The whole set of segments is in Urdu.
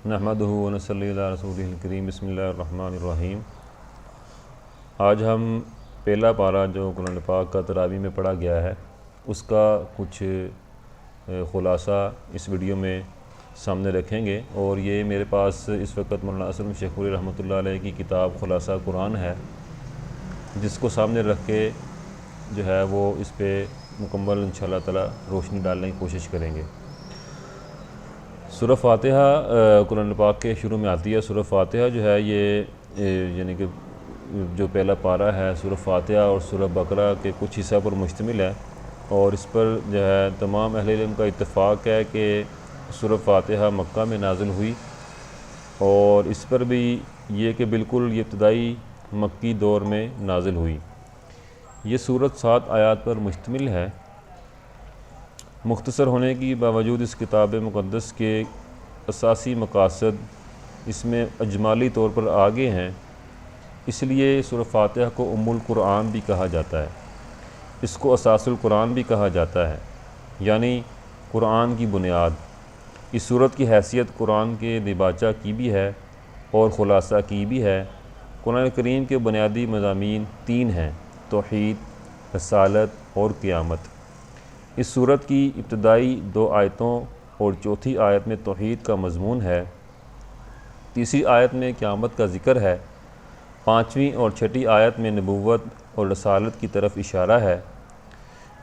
نحمدہ و نصلی علی رسولہ الکریم بسم اللہ الرحمن الرحیم۔ آج ہم پہلا پارہ جو قرآن پاک کا تراویح میں پڑھا گیا ہے اس کا کچھ خلاصہ اس ویڈیو میں سامنے رکھیں گے، اور یہ میرے پاس اس وقت مولانا اسلم شیخ پوری رحمۃ اللہ علیہ کی کتاب خلاصہ قرآن ہے، جس کو سامنے رکھ کے جو ہے وہ اس پہ مکمل انشاءاللہ تعالی روشنی ڈالنے کی کوشش کریں گے۔ سورہ فاتحہ قرآن پاک کے شروع میں آتی ہے۔ سورہ فاتحہ جو ہے یہ یعنی کہ جو پہلا پارہ ہے سورہ فاتحہ اور سورہ بقرہ کے کچھ حصہ پر مشتمل ہے، اور اس پر جو ہے تمام اہل علم کا اتفاق ہے کہ سورہ فاتحہ مکہ میں نازل ہوئی، اور اس پر بھی یہ کہ بالکل یہ ابتدائی مکی دور میں نازل ہوئی۔ یہ سورت 7 آیات پر مشتمل ہے۔ مختصر ہونے کی باوجود اس کتاب مقدس کے اساسی مقاصد اس میں اجمالی طور پر آگے ہیں، اس لیے سورہ فاتحہ کو ام القرآن بھی کہا جاتا ہے۔ اس کو اساس القرآن بھی کہا جاتا ہے، یعنی قرآن کی بنیاد۔ اس سورت کی حیثیت قرآن کے دیباچہ کی بھی ہے اور خلاصہ کی بھی ہے۔ قرآن کریم کے بنیادی مضامین 3 ہیں: توحید، رسالت اور قیامت۔ اس سورت کی ابتدائی 2 آیتوں اور چوتھی آیت میں توحید کا مضمون ہے، تیسری آیت میں قیامت کا ذکر ہے، 5ویں اور 6ٹھی آیت میں نبوت اور رسالت کی طرف اشارہ ہے۔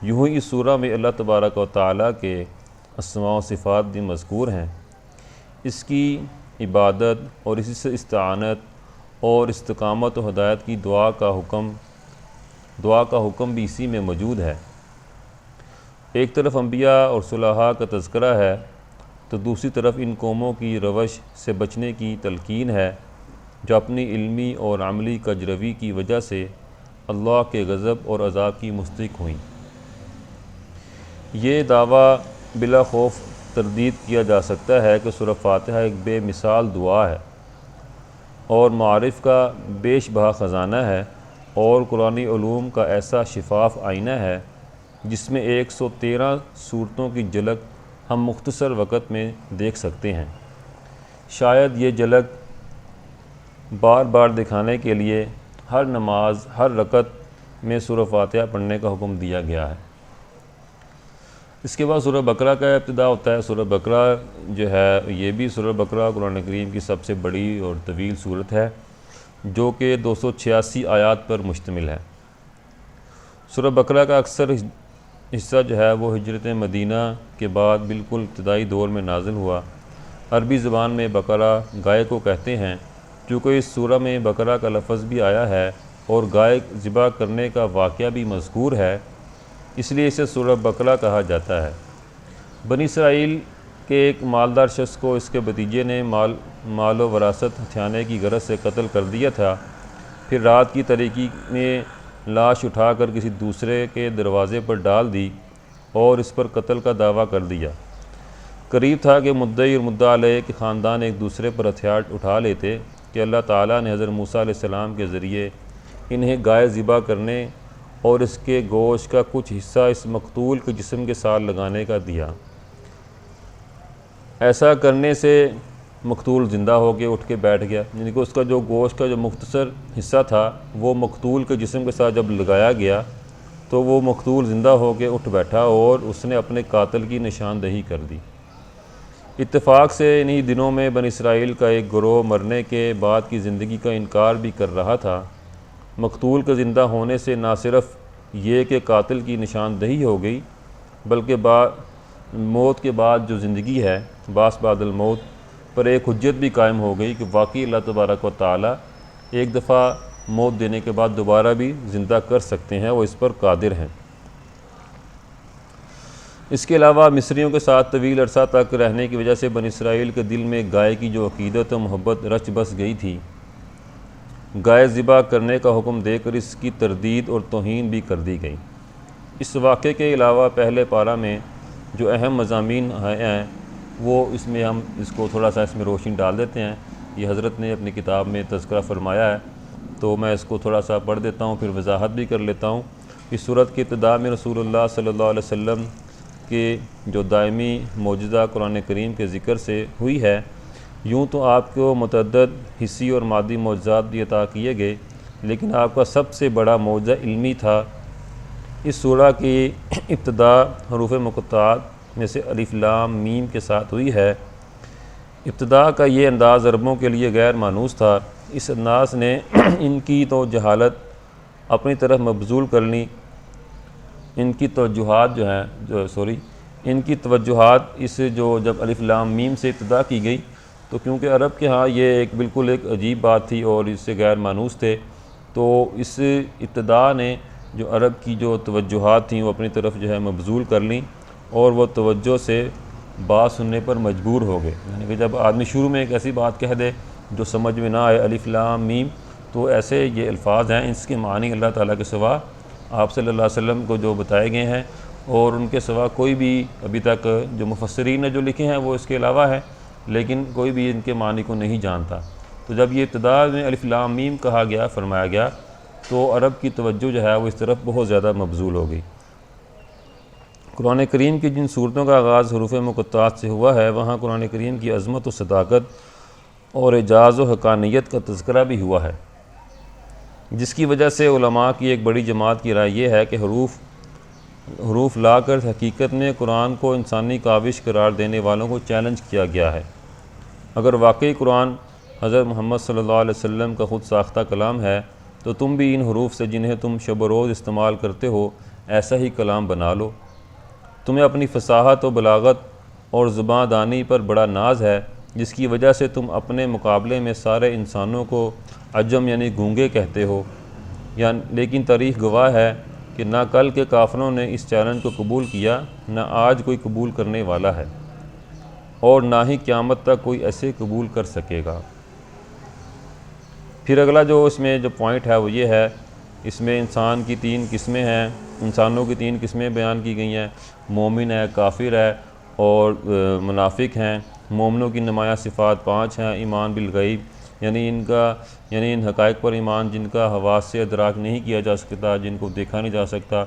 یوں ہی اس سورہ میں اللہ تبارک و تعالیٰ کے اسماء و صفات بھی مذکور ہیں۔ اس کی عبادت اور اسی سے استعانت اور استقامت و ہدایت کی دعا کا حکم بھی اسی میں موجود ہے۔ ایک طرف انبیاء اور صلحاء کا تذکرہ ہے تو دوسری طرف ان قوموں کی روش سے بچنے کی تلقین ہے جو اپنی علمی اور عملی کجروی کی وجہ سے اللہ کے غضب اور عذاب کی مستحق ہوئیں۔ یہ دعویٰ بلا خوف تردید کیا جا سکتا ہے کہ سورہ فاتحہ ایک بے مثال دعا ہے اور معارف کا بیش بہا خزانہ ہے، اور قرآنی علوم کا ایسا شفاف آئینہ ہے جس میں 113 صورتوں کی جھلک ہم مختصر وقت میں دیکھ سکتے ہیں۔ شاید یہ جھلک بار بار دکھانے کے لیے ہر نماز، ہر رکعت میں سورہ فاتحہ پڑھنے کا حکم دیا گیا ہے۔ اس کے بعد سورہ بقرہ کا ابتدا ہوتا ہے۔ سورہ بقرہ جو ہے یہ بھی سورہ بقرہ قرآن کریم کی سب سے بڑی اور طویل صورت ہے جو کہ 286 آیات پر مشتمل ہے۔ سورہ بقرہ کا اکثر حصہ جو ہے وہ ہجرت مدینہ کے بعد بالکل ابتدائی دور میں نازل ہوا۔ عربی زبان میں بقرہ گائے کو کہتے ہیں، چونکہ اس سورہ میں بقرہ کا لفظ بھی آیا ہے اور گائے ذبح کرنے کا واقعہ بھی مذکور ہے، اس لیے اسے سورہ بقرہ کہا جاتا ہے۔ بنی اسرائیل کے ایک مالدار شخص کو اس کے بھتیجے نے مال و وراثت ہتھیانے کی غرض سے قتل کر دیا تھا، پھر رات کی تاریکی میں لاش اٹھا کر کسی دوسرے کے دروازے پر ڈال دی اور اس پر قتل کا دعویٰ کر دیا۔ قریب تھا کہ مدعی اور مدعا علیہ کے خاندان ایک دوسرے پر ہتھیار اٹھا لیتے کہ اللہ تعالیٰ نے حضرت موسیٰ علیہ السلام کے ذریعے انہیں گائے ذبح کرنے اور اس کے گوشت کا کچھ حصہ اس مقتول کے جسم کے ساتھ لگانے کا دیا۔ ایسا کرنے سے مقتول زندہ ہو کے اٹھ کے بیٹھ گیا، یعنی کہ اس کا جو گوشت کا جو مختصر حصہ تھا وہ مقتول کے جسم کے ساتھ جب لگایا گیا تو وہ مقتول زندہ ہو کے اٹھ بیٹھا اور اس نے اپنے قاتل کی نشاندہی کر دی۔ اتفاق سے انہی دنوں میں بنی اسرائیل کا ایک گروہ مرنے کے بعد کی زندگی کا انکار بھی کر رہا تھا۔ مقتول کے زندہ ہونے سے نہ صرف یہ کہ قاتل کی نشاندہی ہو گئی، بلکہ موت کے بعد جو زندگی ہے، بعث بعد الموت، پر ایک حجت بھی قائم ہو گئی کہ واقعی اللہ تبارک و تعالیٰ ایک دفعہ موت دینے کے بعد دوبارہ بھی زندہ کر سکتے ہیں، وہ اس پر قادر ہیں۔ اس کے علاوہ مصریوں کے ساتھ طویل عرصہ تک رہنے کی وجہ سے بنی اسرائیل کے دل میں گائے کی جو عقیدت و محبت رچ بس گئی تھی، گائے ذبح کرنے کا حکم دے کر اس کی تردید اور توہین بھی کر دی گئی۔ اس واقعے کے علاوہ پہلے پارہ میں جو اہم مضامین ہیں وہ ہم اس کو تھوڑا سا اس میں روشنی ڈال دیتے ہیں۔ یہ حضرت نے اپنی کتاب میں تذکرہ فرمایا ہے، تو میں اس کو تھوڑا سا پڑھ دیتا ہوں، پھر وضاحت بھی کر لیتا ہوں۔ اس سورت کی ابتدا میں رسول اللہ صلی اللہ علیہ وسلم کے جو دائمی معجزہ قرآن کریم کے ذکر سے ہوئی ہے، یوں تو آپ کو متعدد حصی اور مادی معجزات بھی عطا کیے گئے، لیکن آپ کا سب سے بڑا معجزہ علمی تھا۔ اس سورہ کی ابتدا حروف مقطعات میں سے الف لام میم کے ساتھ ہوئی ہے۔ ابتدا کا یہ انداز عربوں کے لیے غیر مانوس تھا۔ اس انداز نے ان کی تو جہالت اپنی طرف مبذول کر لی، ان کی توجہات ان کی توجہات اس جب الف لام میم سے ابتدا کی گئی تو کیونکہ عرب کے ہاں یہ بالکل ایک عجیب بات تھی اور اس سے غیر مانوس تھے، تو اس ابتدا نے جو عرب کی جو توجہات تھیں وہ اپنی طرف مبذول کر لیں اور وہ توجہ سے بات سننے پر مجبور ہو گئے۔ یعنی کہ جب آدمی شروع میں ایک ایسی بات کہہ دے جو سمجھ میں نہ آئے، الف لام میم، تو ایسے یہ الفاظ ہیں، اس کے معنی اللہ تعالیٰ کے سوا آپ صلی اللہ علیہ وسلم کو جو بتائے گئے ہیں اور ان کے سوا کوئی بھی ابھی تک جو مفسرین نے جو لکھے ہیں وہ اس کے علاوہ ہے، لیکن کوئی بھی ان کے معنی کو نہیں جانتا۔ تو جب یہ ابتدا میں الف لام میم کہا گیا، فرمایا گیا، تو عرب کی توجہ وہ اس طرف بہت زیادہ مبذول ہو گئی۔ قرآن کریم کی جن صورتوں کا آغاز حروف مقطعات سے ہوا ہے، وہاں قرآن کریم کی عظمت و صداقت اور اعجاز و حقانیت کا تذکرہ بھی ہوا ہے، جس کی وجہ سے علماء کی ایک بڑی جماعت کی رائے یہ ہے کہ حروف لا کر حقیقت میں قرآن کو انسانی کاوش قرار دینے والوں کو چیلنج کیا گیا ہے۔ اگر واقعی قرآن حضرت محمد صلی اللہ علیہ وسلم کا خود ساختہ کلام ہے تو تم بھی ان حروف سے جنہیں تم شب و روز استعمال کرتے ہو ایسا ہی کلام بنا لو۔ تمہیں اپنی فصاحت و بلاغت اور زبان دانی پر بڑا ناز ہے، جس کی وجہ سے تم اپنے مقابلے میں سارے انسانوں کو عجم یعنی گونگے کہتے ہو، لیکن تاریخ گواہ ہے کہ نہ کل کے کافروں نے اس چیلنج کو قبول کیا، نہ آج کوئی قبول کرنے والا ہے، اور نہ ہی قیامت تک کوئی ایسے قبول کر سکے گا۔ پھر اگلا جو اس میں جو پوائنٹ ہے وہ یہ ہے، اس میں انسان کی 3 قسمیں ہیں، انسانوں کی 3 قسمیں بیان کی گئی ہیں، مومن ہے، کافر ہے اور منافق ہیں۔ مومنوں کی نمایاں صفات 5 ہیں: ایمان بالغیب، یعنی ان حقائق پر ایمان جن کا حواس سے ادراک نہیں کیا جا سکتا، جن کو دیکھا نہیں جا سکتا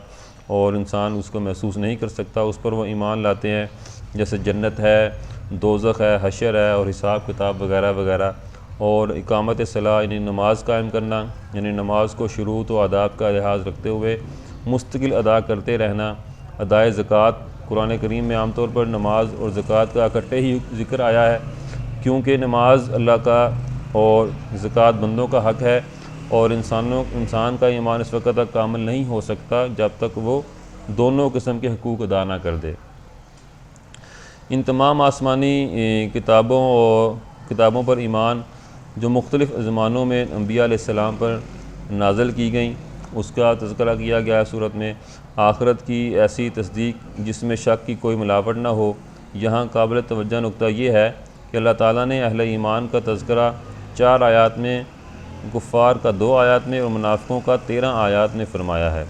اور انسان اس کو محسوس نہیں کر سکتا، اس پر وہ ایمان لاتے ہیں، جیسے جنت ہے، دوزخ ہے، حشر ہے اور حساب کتاب وغیرہ وغیرہ۔ اور اقامت صلاح یعنی نماز قائم کرنا، یعنی نماز کو شروط و آداب کا لحاظ رکھتے ہوئے مستقل ادا کرتے رہنا۔ ادائے زکوٰۃ، قرآن کریم میں عام طور پر نماز اور زکوٰۃ کا اکٹھے ہی ذکر آیا ہے، کیونکہ نماز اللہ کا اور زکوٰۃ بندوں کا حق ہے، اور انسان کا ایمان اس وقت تک کامل نہیں ہو سکتا جب تک وہ دونوں قسم کے حقوق ادا نہ کر دے۔ ان تمام آسمانی کتابوں پر ایمان جو مختلف زمانوں میں انبیاء علیہ السلام پر نازل کی گئیں، اس کا تذکرہ کیا گیا ہے سورت میں۔ آخرت کی ایسی تصدیق جس میں شک کی کوئی ملاوٹ نہ ہو۔ یہاں قابل توجہ نکتہ یہ ہے کہ اللہ تعالیٰ نے اہل ایمان کا تذکرہ 4 آیات میں، کفار کا 2 آیات میں اور منافقوں کا 13 آیات میں فرمایا ہے۔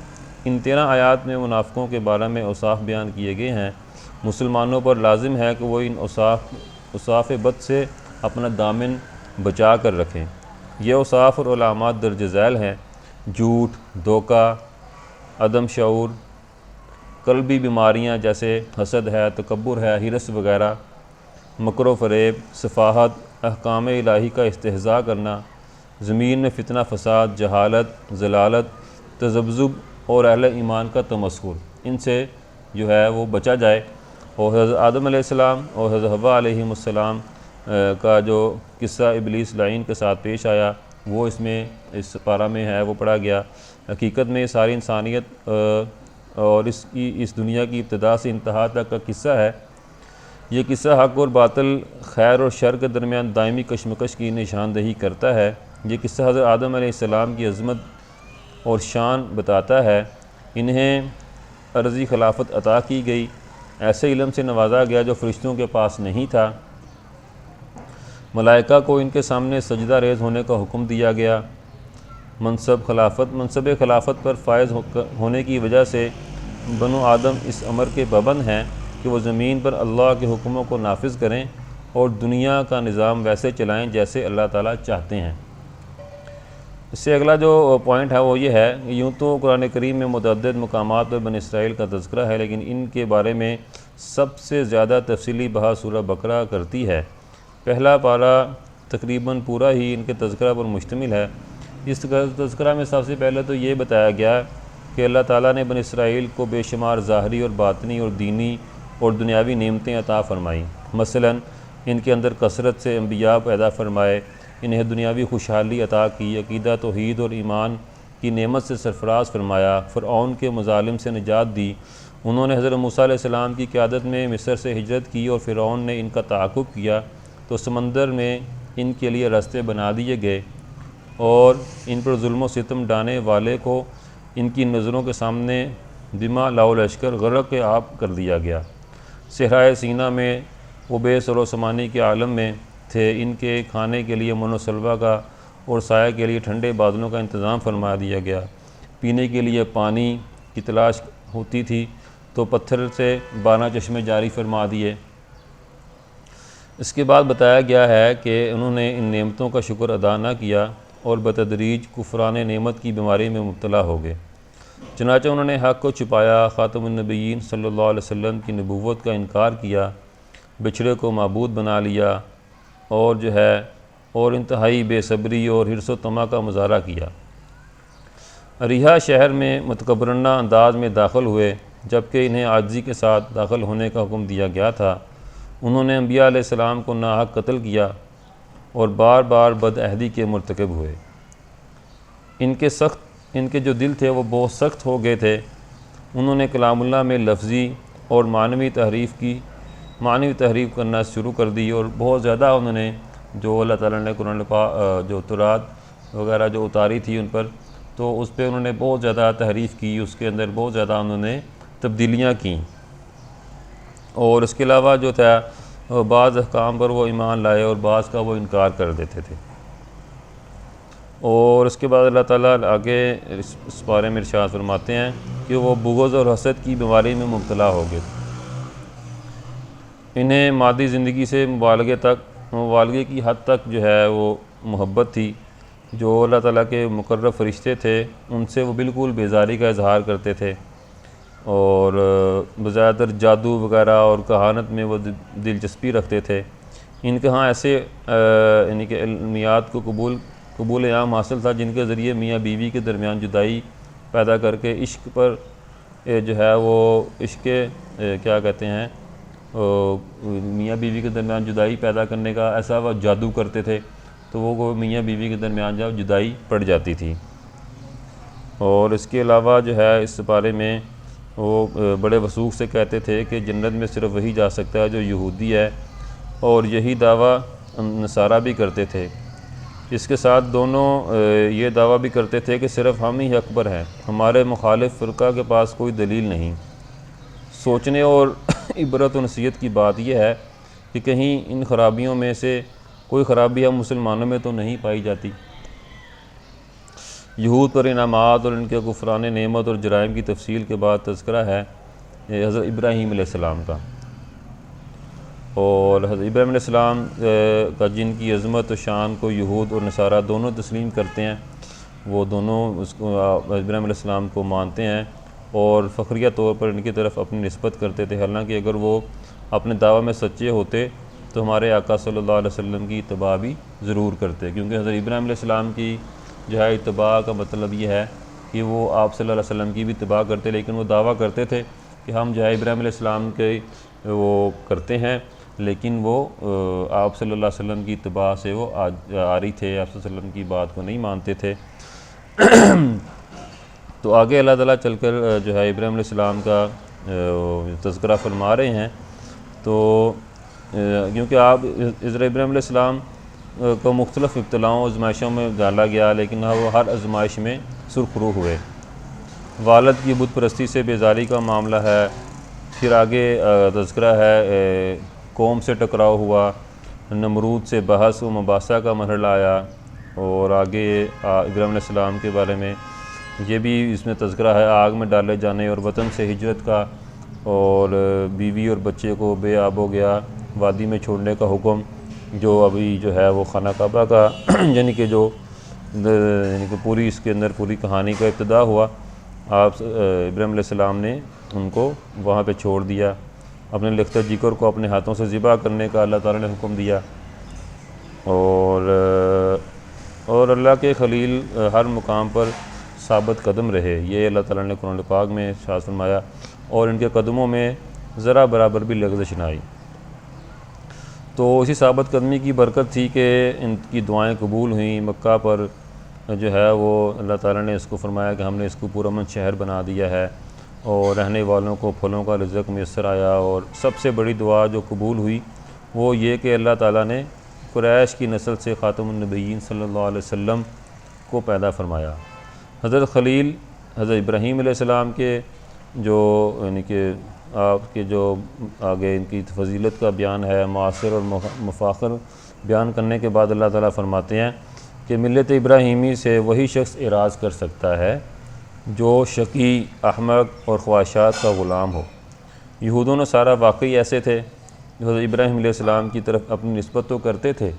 ان 13 آیات میں منافقوں کے بارے میں اوصاف بیان کیے گئے ہیں۔ مسلمانوں پر لازم ہے کہ وہ ان اوصاف بد سے اپنا دامن بچا کر رکھیں۔ یہ اوصاف اور علامات درج ذیل ہیں: جھوٹ، دھوکہ، عدم شعور، قلبی بیماریاں جیسے حسد ہے، تکبر ہے، حرص وغیرہ، مکر و فریب، سفاہت، احکام الہی کا استہزاء کرنا، زمین میں فتنہ فساد، جہالت، ضلالت، تذبذب اور اہل ایمان کا تمسخر، ان سے وہ بچا جائے۔ اور حضرت آدم علیہ السلام اور حضرت حوا علیہ السلام کا جو قصہ ابلیس لعین کے ساتھ پیش آیا وہ اس پارہ میں ہے، وہ پڑھا گیا۔ حقیقت میں ساری انسانیت اور اس دنیا کی ابتدا سے انتہا تک کا قصہ ہے۔ یہ قصہ حق اور باطل، خیر اور شر کے درمیان دائمی کشمکش کی نشاندہی کرتا ہے۔ یہ قصہ حضرت آدم علیہ السلام کی عظمت اور شان بتاتا ہے۔ انہیں عرضی خلافت عطا کی گئی، ایسے علم سے نوازا گیا جو فرشتوں کے پاس نہیں تھا۔ ملائکہ کو ان کے سامنے سجدہ ریز ہونے کا حکم دیا گیا۔ منصب خلافت پر فائز ہونے کی وجہ سے بنو آدم اس امر کے پابند ہیں کہ وہ زمین پر اللہ کے حکموں کو نافذ کریں اور دنیا کا نظام ویسے چلائیں جیسے اللہ تعالیٰ چاہتے ہیں۔ اس سے اگلا جو پوائنٹ ہے وہ یہ ہے کہ یوں تو قرآن کریم میں متعدد مقامات پر بنی اسرائیل کا تذکرہ ہے، لیکن ان کے بارے میں سب سے زیادہ تفصیلی بحث سورہ بقرہ کرتی ہے۔ پہلا پارہ تقریباً پورا ہی ان کے تذکرہ پر مشتمل ہے۔ اس تذکرہ میں سب سے پہلے تو یہ بتایا گیا کہ اللہ تعالیٰ نے بنی اسرائیل کو بے شمار ظاہری اور باطنی اور دینی اور دنیاوی نعمتیں عطا فرمائیں۔ مثلاً ان کے اندر کثرت سے انبیاء پیدا فرمائے، انہیں دنیاوی خوشحالی عطا کی، عقیدہ توحید اور ایمان کی نعمت سے سرفراز فرمایا، فرعون کے مظالم سے نجات دی۔ انہوں نے حضرت موسیٰ علیہ السلام کی قیادت میں مصر سے ہجرت کی اور فرعون نے ان کا تعاقب کیا تو سمندر میں ان کے لیے راستے بنا دیے گئے اور ان پر ظلم و ستم ڈھانے والے کو ان کی نظروں کے سامنے بما لاؤ لشکر غرق آب کر دیا گیا۔ صحرائے سینا میں وہ بے سر و سامانی کے عالم میں تھے، ان کے کھانے کے لیے من و سلوہ کا اور سایہ کے لیے ٹھنڈے بادلوں کا انتظام فرما دیا گیا۔ پینے کے لیے پانی کی تلاش ہوتی تھی تو پتھر سے 12 چشمے جاری فرما دیے۔ اس کے بعد بتایا گیا ہے کہ انہوں نے ان نعمتوں کا شکر ادا نہ کیا اور بتدریج کفران نعمت کی بیماری میں مبتلا ہو گئے۔ چنانچہ انہوں نے حق کو چھپایا، خاتم النبیین صلی اللہ علیہ وسلم کی نبوت کا انکار کیا، بچھڑے کو معبود بنا لیا اور انتہائی بے صبری اور حرص و طمع کا مظاہرہ کیا۔ اریحا شہر میں متکبرانہ انداز میں داخل ہوئے جبکہ انہیں عاجزی کے ساتھ داخل ہونے کا حکم دیا گیا تھا۔ انہوں نے انبیاء علیہ السلام کو ناحق قتل کیا اور بار بار بدعہدی کے مرتکب ہوئے۔ ان کے جو دل تھے وہ بہت سخت ہو گئے تھے۔ انہوں نے کلام اللہ میں لفظی اور معنوی تحریف کرنا شروع کر دی اور بہت زیادہ انہوں نے جو اللہ تعالیٰ نے قرآن جو تورات وغیرہ جو اتاری تھی ان پر، تو اس پہ انہوں نے بہت زیادہ تحریف کی، اس کے اندر بہت زیادہ انہوں نے تبدیلیاں کیں، اور اس کے علاوہ جو تھا بعض احکام پر وہ ایمان لائے اور بعض کا وہ انکار کر دیتے تھے۔ اور اس کے بعد اللہ تعالیٰ آگے اس بارے میں ارشاد فرماتے ہیں کہ وہ بغض اور حسد کی بیماری میں مبتلا ہو گئے۔ انہیں مادی زندگی سے مبالغے کی حد تک جو ہے وہ محبت تھی۔ جو اللہ تعالیٰ کے مقرب فرشتے تھے ان سے وہ بالکل بیزاری کا اظہار کرتے تھے اور بزیادہ تر جادو وغیرہ اور کہانت میں وہ دلچسپی رکھتے تھے۔ ان کے ہاں ایسے یعنی کہ علمیات کو قبول عام حاصل تھا جن کے ذریعے میاں بیوی کے درمیان جدائی پیدا کر کے عشق پر جو ہے وہ عشق کیا کہتے ہیں میاں بیوی کے درمیان جدائی پیدا کرنے کا ایسا وہ جادو کرتے تھے تو وہ میاں بیوی کے درمیان جب جدائی پڑ جاتی تھی۔ اور اس کے علاوہ جو ہے اس بارے میں وہ بڑے وثوق سے کہتے تھے کہ جنت میں صرف وہی جا سکتا ہے جو یہودی ہے، اور یہی دعویٰ نصارہ بھی کرتے تھے۔ اس کے ساتھ دونوں یہ دعویٰ بھی کرتے تھے کہ صرف ہم ہی حق پر ہیں، ہمارے مخالف فرقہ کے پاس کوئی دلیل نہیں۔ سوچنے اور عبرت و نصیحت کی بات یہ ہے کہ کہیں ان خرابیوں میں سے کوئی خرابی ہم مسلمانوں میں تو نہیں پائی جاتی۔ یہود پر انعامات اور ان کے کفران نعمت اور جرائم کی تفصیل کے بعد تذکرہ ہے حضرت ابراہیم علیہ السلام کا، اور حضرت ابراہیم علیہ السلام کا جن کی عظمت و شان کو یہود اور نصارہ دونوں تسلیم کرتے ہیں، وہ دونوں اس کو ابراہیم علیہ السلام کو مانتے ہیں اور فخریہ طور پر ان کی طرف اپنی نسبت کرتے تھے، حالانکہ اگر وہ اپنے دعویٰ میں سچے ہوتے تو ہمارے آقا صلی اللہ علیہ وسلم کی اتباع بھی ضرور کرتے، کیونکہ حضرت ابراہیم علیہ السلام کی جو ہے اتباع کا مطلب یہ ہے کہ وہ آپ صلی اللہ علیہ وسلم کی بھی اتباع کرتے، لیکن وہ دعویٰ کرتے تھے کہ ہم جو ہے ابراہیم علیہ السلام کے وہ کرتے ہیں، لیکن وہ آپ صلی اللہ علیہ وسلم کی اتباع سے وہ عاری تھے، آپ صلی اللہ علیہ وسلم کی بات کو نہیں مانتے تھے۔ تو آگے اللہ تعالیٰ چل کر جو ہے ابراہیم علیہ السلام کا تذکرہ فرما رہے ہیں، تو کیونکہ آپ حضرت ابراہیم علیہ السلام کو مختلف ابتلاؤں آزمائشوں میں ڈالا گیا، لیکن وہ ہر آزمائش میں سرخ رو ہوئے۔ والد کی بت پرستی سے بیزاری کا معاملہ ہے، پھر آگے تذکرہ ہے قوم سے ٹکراؤ ہوا، نمرود سے بحث و مباحثہ کا مرحلہ آیا، اور آگے ابراہیم علیہ السلام کے بارے میں یہ بھی اس میں تذکرہ ہے آگ میں ڈالے جانے اور وطن سے ہجرت کا، اور بیوی اور بچے کو بے آب ہو گیا وادی میں چھوڑنے کا حکم، جو ابھی جو ہے وہ خانہ کعبہ کا یعنی کہ پوری اس کے اندر پوری کہانی کا ابتدا ہوا۔ آپ ابراہیم علیہ السلام نے ان کو وہاں پہ چھوڑ دیا، اپنے لخت جگر کو اپنے ہاتھوں سے ذبح کرنے کا اللہ تعالیٰ نے حکم دیا، اور اللہ کے خلیل ہر مقام پر ثابت قدم رہے، یہ اللہ تعالیٰ نے قرآن پاک میں ارشاد فرمایا، اور ان کے قدموں میں ذرا برابر بھی لغزش نہ آئی۔ تو اسی ثابت قدمی کی برکت تھی کہ ان کی دعائیں قبول ہوئیں۔ مکہ پر جو ہے وہ اللہ تعالیٰ نے اس کو فرمایا کہ ہم نے اس کو پرامن شہر بنا دیا ہے، اور رہنے والوں کو پھلوں کا رزق میسر آیا۔ اور سب سے بڑی دعا جو قبول ہوئی وہ یہ کہ اللہ تعالیٰ نے قریش کی نسل سے خاتم النبیین صلی اللہ علیہ وسلم کو پیدا فرمایا۔ حضرت خلیل حضرت ابراہیم علیہ السلام کے جو یعنی کہ آپ کے جو آگے ان کی فضیلت کا بیان ہے، معاصر اور مفاخر بیان کرنے کے بعد اللہ تعالیٰ فرماتے ہیں کہ ملت ابراہیمی سے وہی شخص اعراض کر سکتا ہے جو شقی، احمق اور خواہشات کا غلام ہو۔ یہود و نصارہ واقعی ایسے تھے جو حضرت ابراہیم علیہ السلام کی طرف اپنی نسبت تو کرتے تھے،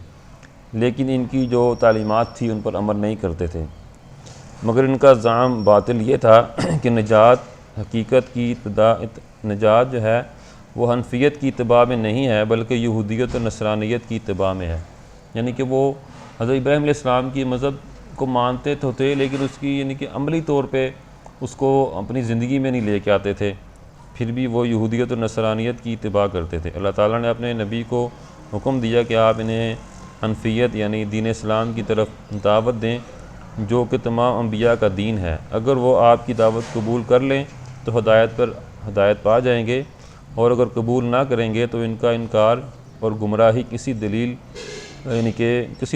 لیکن ان کی جو تعلیمات تھی ان پر عمل نہیں کرتے تھے، مگر ان کا زعم باطل یہ تھا کہ نجات حقیقت کی نجات جو ہے وہ حنفیت کی اتباع میں نہیں ہے، بلکہ یہودیت اور نصرانیت کی اتباع میں ہے۔ یعنی کہ وہ حضرت ابراہیم علیہ السلام کی مذہب کو مانتے تو تھے، لیکن اس کی یعنی کہ عملی طور پہ اس کو اپنی زندگی میں نہیں لے کے آتے تھے، پھر بھی وہ یہودیت اور نصرانیت کی اتباع کرتے تھے۔ اللہ تعالیٰ نے اپنے نبی کو حکم دیا کہ آپ انہیں حنفیت یعنی دین اسلام کی طرف دعوت دیں، جو کہ تمام انبیاء کا دین ہے۔ اگر وہ آپ کی دعوت قبول کر لیں تو ہدایت پا جائیں گے، اور اگر قبول نہ کریں گے تو ان کا انکار اور گمراہی کسی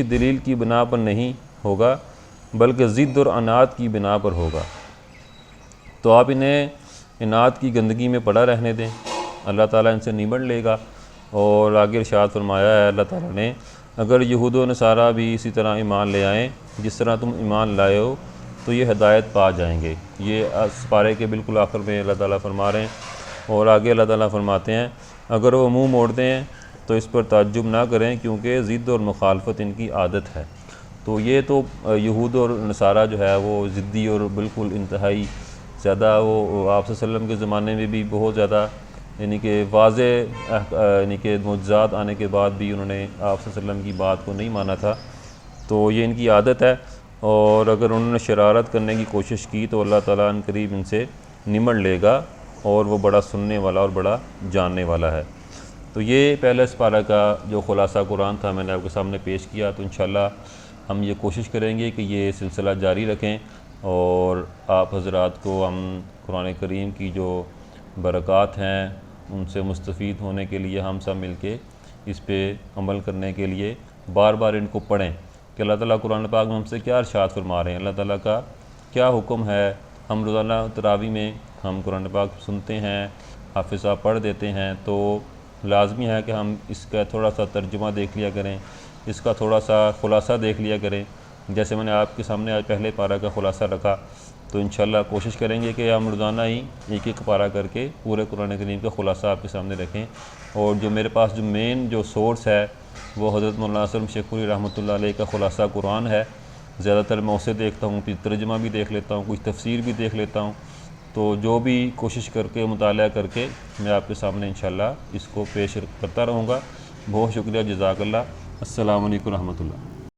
دلیل کی بنا پر نہیں ہوگا، بلکہ ضد اور عناد کی بنا پر ہوگا۔ تو آپ انہیں عناد کی گندگی میں پڑا رہنے دیں، اللہ تعالیٰ ان سے نمٹ لے گا۔ اور آگے ارشاد فرمایا ہے اللہ تعالیٰ نے، اگر یہود و نصارہ بھی اسی طرح ایمان لے آئیں جس طرح تم ایمان لائے ہو تو یہ ہدایت پا جائیں گے۔ یہ اس پارے کے بالکل آخر میں اللہ تعالیٰ فرما رہے ہیں۔ اور آگے اللہ تعالیٰ فرماتے ہیں، اگر وہ منہ موڑتے ہیں تو اس پر تعجب نہ کریں، کیونکہ ضد اور مخالفت ان کی عادت ہے۔ تو یہ تو یہود اور نصارہ جو ہے وہ ضدی اور بالکل انتہائی زیادہ، وہ آپ صلی اللہ علیہ وسلم کے زمانے میں بھی بہت زیادہ یعنی کہ واضح یعنی کہ معجزات آنے کے بعد بھی انہوں نے آپ صلی اللہ علیہ وسلم کی بات کو نہیں مانا تھا۔ تو یہ ان کی عادت ہے، اور اگر انہوں نے شرارت کرنے کی کوشش کی تو اللہ تعالیٰ ان قریب ان سے نمٹ لے گا، اور وہ بڑا سننے والا اور بڑا جاننے والا ہے۔ تو یہ پہلا اس پارہ کا جو خلاصہ قرآن تھا میں نے آپ کے سامنے پیش کیا۔ تو انشاءاللہ ہم یہ کوشش کریں گے کہ یہ سلسلہ جاری رکھیں، اور آپ حضرات کو ہم قرآن کریم کی جو برکات ہیں ان سے مستفید ہونے کے لیے ہم سب مل کے اس پہ عمل کرنے کے لیے بار بار ان کو پڑھیں کہ اللہ تعالیٰ قرآن پاک میں ہم سے کیا ارشاد فرما رہے ہیں، اللہ تعالیٰ کا کیا حکم ہے۔ ہم روزانہ تراویح میں ہم قرآن پاک سنتے ہیں، حافظ صاحب پڑھ دیتے ہیں، تو لازمی ہے کہ ہم اس کا تھوڑا سا ترجمہ دیکھ لیا کریں، اس کا تھوڑا سا خلاصہ دیکھ لیا کریں۔ جیسے میں نے آپ کے سامنے آج پہلے پارہ کا خلاصہ رکھا، تو انشاءاللہ کوشش کریں گے کہ ہم روزانہ ہی ایک ایک پارہ کر کے پورے قرآن کریم کا خلاصہ آپ کے سامنے رکھیں۔ اور جو میرے پاس جو مین جو سورس ہے وہ حضرت مولانا اسلم شیخ پوری رحمۃ اللہ علیہ کا خلاصہ قرآن ہے۔ زیادہ تر میں اسے دیکھتا ہوں، پھر ترجمہ بھی دیکھ لیتا ہوں، کچھ تفسیر بھی دیکھ لیتا ہوں۔ تو جو بھی کوشش کر کے مطالعہ کر کے میں آپ کے سامنے انشاءاللہ اس کو پیش کرتا رہوں گا۔ بہت شکریہ، جزاک اللہ۔ السلام علیکم و رحمۃ اللہ۔